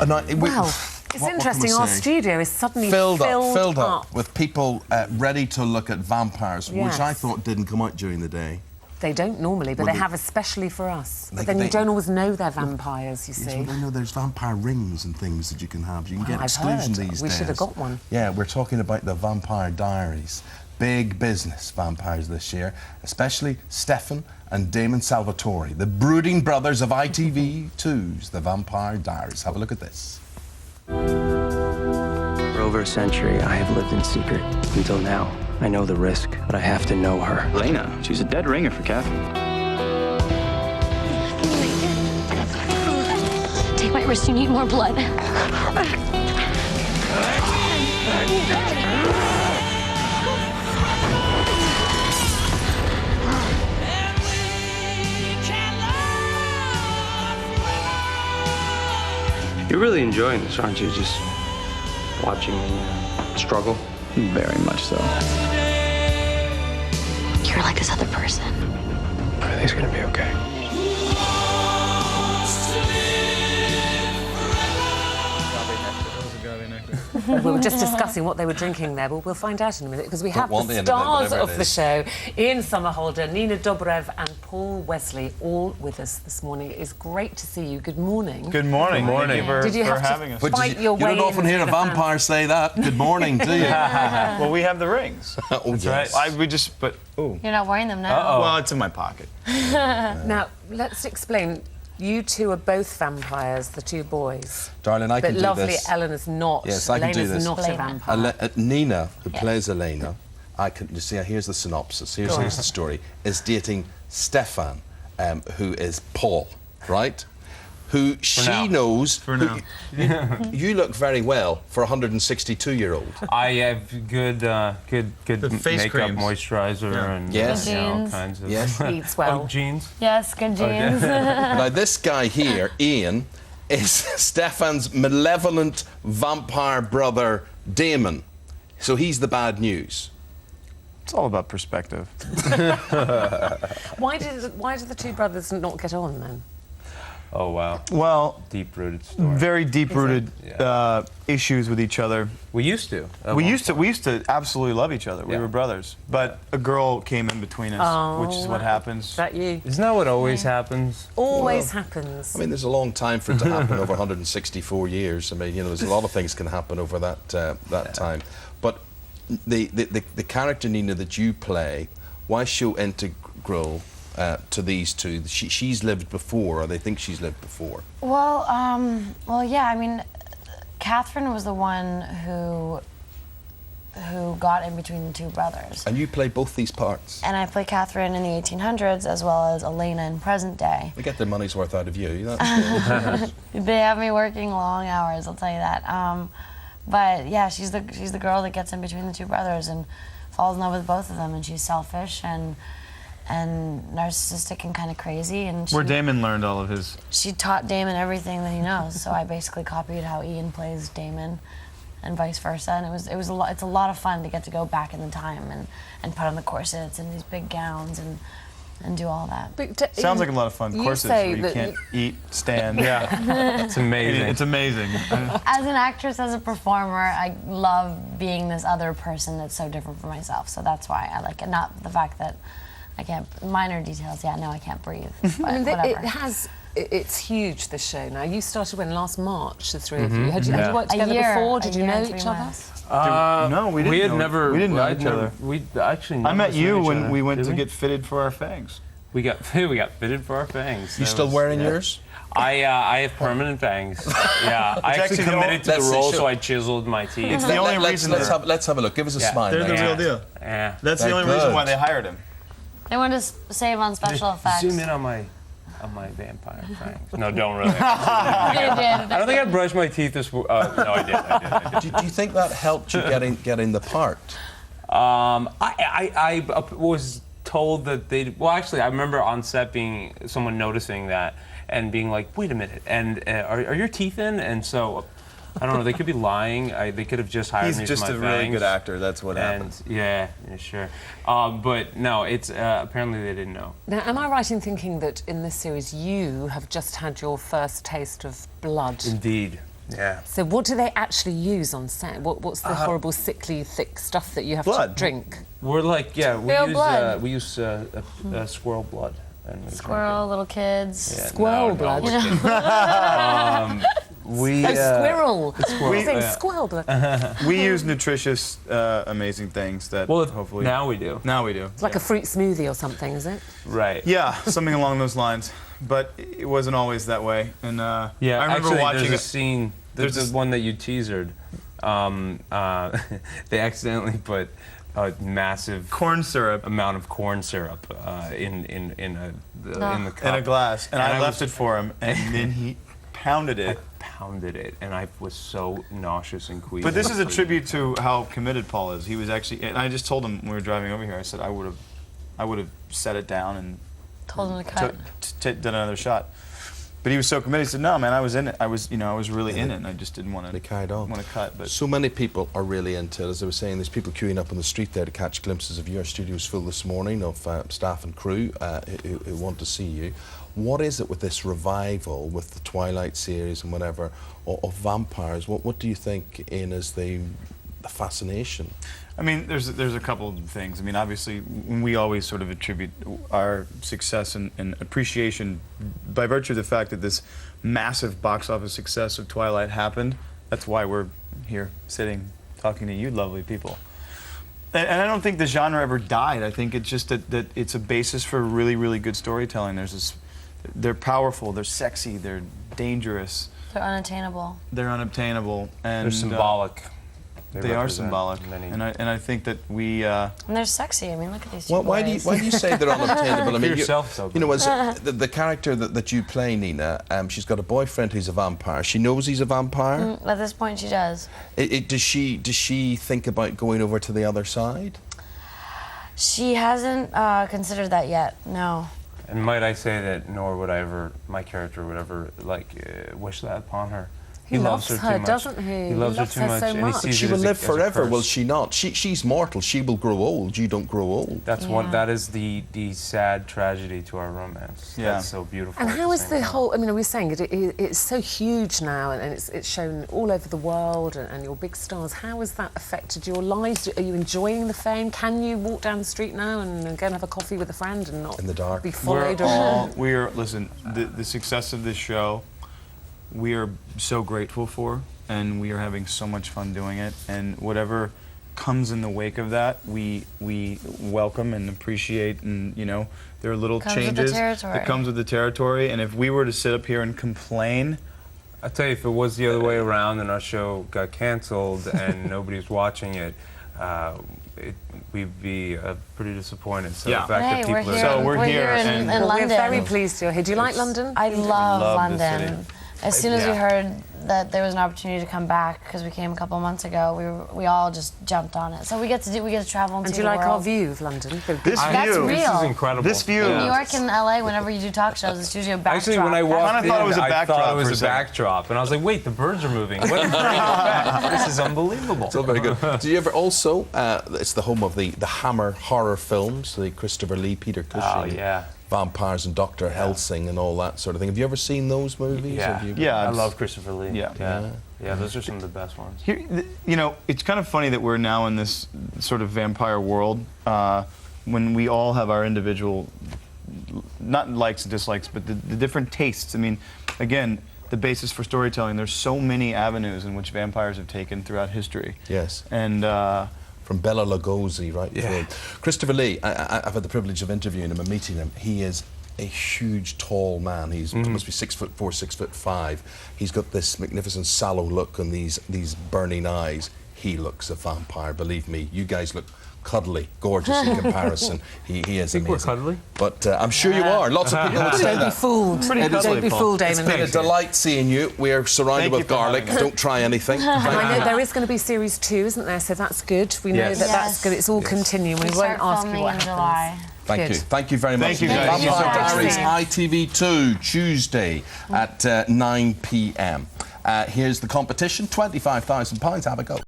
Well, it's interesting. Our studio is suddenly filled up with people ready to look at vampires, which I thought didn't come out during the day. They don't normally, but they have especially for us. But then you don't always know they're vampires, you see. Well, I know there's vampire rings and things that you can have. You can get exclusions these days. We should have got one. Yeah, we're talking about the Vampire Diaries. Big business vampires this year, especially Stefan and Damon Salvatore, the brooding brothers of ITV2's The Vampire Diaries. Have a look at this. For over a century, I have lived in secret until now. I know the risk, but I have to know her. Elena, she's a dead ringer for Catherine. Take my wrist, you need more blood. You're really enjoying this, aren't you? Just watching me struggle? Very much so. You're like this other person. Everything's gonna be okay. We were just discussing what they were drinking there, but we'll find out in a minute, because we have the stars of the show, Ian Somerhalder, Nina Dobrev and Paul Wesley, all with us this morning. It is great to see you. Good morning. Good morning. Good morning. Did you have having to fight your way You don't often hear a vampire say that. Good morning, do you? Well, we have the rings. That's right. You're not wearing them now? Well, it's in my pocket. Now, let's explain. You two are both vampires, the two boys. Darling, I can do this. But lovely Eleanor's not. Yes, I can do this. Eleanor's not a vampire. Nina, who plays Elena, you see, here's the synopsis, here's the story, is dating Stefan, who is Paul, right? Who she knows... For now. You look very well for a 162-year-old. I have good face makeup, creams. moisturizer, and all kinds of... Yes. Eats well. Jeans? Yes, good jeans. Now, this guy here, Ian, is Stefan's malevolent vampire brother, Damon. So he's the bad news. It's all about perspective. Why did the two brothers not get on, then? Oh, wow. Well, deep-rooted story. Very deep-rooted issues with each other. We used to. We used to absolutely love each other. We were brothers. But a girl came in between us, which is what happens. Is that you? Isn't that what always happens? Always happens. I mean, there's a long time for it to happen over 164 years. I mean, you know, there's a lot of things can happen over that time. But the character, Nina, that you play, why is so integral to these two? She's lived before, or they think she's lived before. Well, yeah. I mean, Catherine was the one who got in between the two brothers. And you play both these parts. And I play Catherine in the 1800s as well as Elena in present day. They get their money's worth out of you. That's good. They have me working long hours, I'll tell you that. But yeah, she's the girl that gets in between the two brothers and falls in love with both of them, and she's selfish and narcissistic and kind of crazy. And where Damon learned all of his... She taught Damon everything that he knows, so I basically copied how Ian plays Damon and vice versa, and it's a lot of fun to get to go back in the time and put on the corsets and these big gowns and do all that. Sounds like a lot of fun. Corsets where you can't eat, stand. Yeah. It's amazing. It's amazing. As an actress, as a performer, I love being this other person that's so different from myself, so that's why I like it. Not the fact that I can't, minor details, no, I can't breathe, but whatever. It's huge, this show now. You started when, last March, the three of you? Had you worked together before? Did you know each other? No, we didn't. We had never. We didn't know each other. We actually. I met you when we went to get fitted for our fangs. We got fitted for our fangs. You still wearing yours? I have permanent fangs. Yeah, I actually committed to the role, so I chiseled my teeth. It's the only reason. Let's have a look. Give us a smile. They're the real deal. Yeah. That's the only reason why they hired him. They wanted to save on special effects. Zoom in on my vampire fangs. No, don't really. I don't think I brushed my teeth this. No, I did. Do you think that helped you getting the part? I was told that they. Well, actually, I remember on set someone noticing that and being like, "Wait a minute," and are your teeth in? And so. I don't know. They could be lying. They could have just hired me for my fangs. He's just a really good actor. That's what happened. Yeah, sure. But no, it's apparently they didn't know. Now, am I right in thinking that in this series you have just had your first taste of blood? Indeed. Yeah. So what do they actually use on set? What's the horrible, sickly, thick stuff that you have Blood. to drink? We're like, we use squirrel blood. And we Squirrel, little kids. Yeah, Squirrel no, blood. we're kidding. Squirrel. Squirrel. I think squirrel blood. We use nutritious, amazing things that hopefully... now we do. Now we do. It's like a fruit smoothie or something, is it? Right. Yeah, something along those lines. But it wasn't always that way. And Yeah, I remember actually, watching there's a scene. There's this one that you teasered. They accidentally put a massive corn syrup amount of corn syrup in the cup. in a glass, and I left was- it for him, and then he pounded it. Pounded it, and I was so nauseous and queasy. But this is a tribute to how committed Paul is. He was actually, and I just told him when we were driving over here. I said I would have set it down and Told him to cut. done another shot. But he was so committed. He said, "No, man, I was in it. I was really in it. And I just didn't want They carried on. to cut." But So many people are really into it. As I was saying, there's people queuing up on the street there to catch glimpses of you. Our studio's full this morning of staff and crew who want to see you. What is it with this revival, with the Twilight series and whatever, of vampires? What do you think, Ian, is the fascination? I mean, there's a couple of things. I mean, obviously, we always sort of attribute our success and appreciation by virtue of the fact that this massive box office success of Twilight happened. That's why we're here sitting talking to you lovely people. And I don't think the genre ever died. I think it's just that it's a basis for really, really good storytelling. They're powerful, they're sexy, they're dangerous, They're unattainable. they're unobtainable, and They're symbolic. They are represent symbolic, many- and I think that we. And they're sexy. I mean, look at these two Why do you say they're unobtainable? I mean, yourself, so you know, as the character that you play, Nina, she's got a boyfriend who's a vampire. She knows he's a vampire. At this point, she does. Does she think about going over to the other side? She hasn't considered that yet. No. And might I say that nor would I ever, my character would ever wish that upon her. He loves her too much. doesn't he? He loves her too much, so and he much. sees She it will as a- live as a forever, will curse. she not? She's mortal. She will grow old. You don't grow old. That's Yeah. one. That is the sad tragedy to our romance. Yeah. That's so beautiful. And at how is same the time. whole? I mean, are we saying it's so huge now, and it's shown all over the world, and you're big stars. How has that affected your lives? Are you enjoying the fame? Can you walk down the street now and go and have a coffee with a friend and not In the dark. be followed? Listen, the success of this show, we are so grateful for, and we are having so much fun doing it. And whatever comes in the wake of that, we welcome and appreciate. And there are little Comes with the changes territory. that comes with the territory. And if we were to sit up here and complain, I tell you, if it was the other way around and our show got canceled and nobody's watching it, we'd be pretty disappointed. So Yeah. the fact Hey, that we're people here. are So we're here, in, and- in Well, London. we're very pleased you're here. Do you like London? I love love the London. city. As soon as we Yeah. heard that there was an opportunity to come back, because we came a couple months ago, we all just jumped on it. So we get to travel and And see do you the like our world. view of London? this I- That's view, real. This is incredible. This view. In New York and LA, whenever you do talk shows, it's usually a backdrop. Actually, when I That's- walked kinda thought it was a I backdrop thought it for was a a second. backdrop, and I was like, "Wait, the birds are moving. What is bringing it back? This is unbelievable." It's all very good. Do you ever also? It's the home of the Hammer horror films, the Christopher Lee, Peter Cushing, Oh yeah, vampires, and Dr. Helsing, and all that sort of thing. Have you ever seen those movies? yeah, Have you- Yeah, I it's- love Christopher Lee. Yeah. yeah. Those are some of the best ones. Here, it's kind of funny that we're now in this sort of vampire world when we all have our individual, not likes and dislikes, but the different tastes. I mean, again, the basis for storytelling, there's so many avenues in which vampires have taken throughout history. Yes. And From Bela Lugosi, right? Yeah. Through. Christopher Lee, I've had the privilege of interviewing him and meeting him. He is a huge, tall man. He's must be 6'4", 6'5". He's got this magnificent sallow look and these burning eyes. He looks a vampire. Believe me, you guys look cuddly, gorgeous in comparison. He is Think amazing. we're cuddly? But I'm sure you are. Lots of people would say Don't be that. fooled. Don't be Paul. fooled, It's Damon. been a delight seeing you. We are surrounded Thank you with for garlic. having us. Don't try anything. And I know there is going to be series 2, isn't there? So that's good. We know Yes. that that's Yes. good. It's all continuing. We We won't start ask you filming what in happens. July. Thank Good. you. Thank you very much. Thank you, guys. Thank you Vampire for having Diaries, me. ITV2, Tuesday at 9 p.m. Here's the competition, £25,000. Have a go.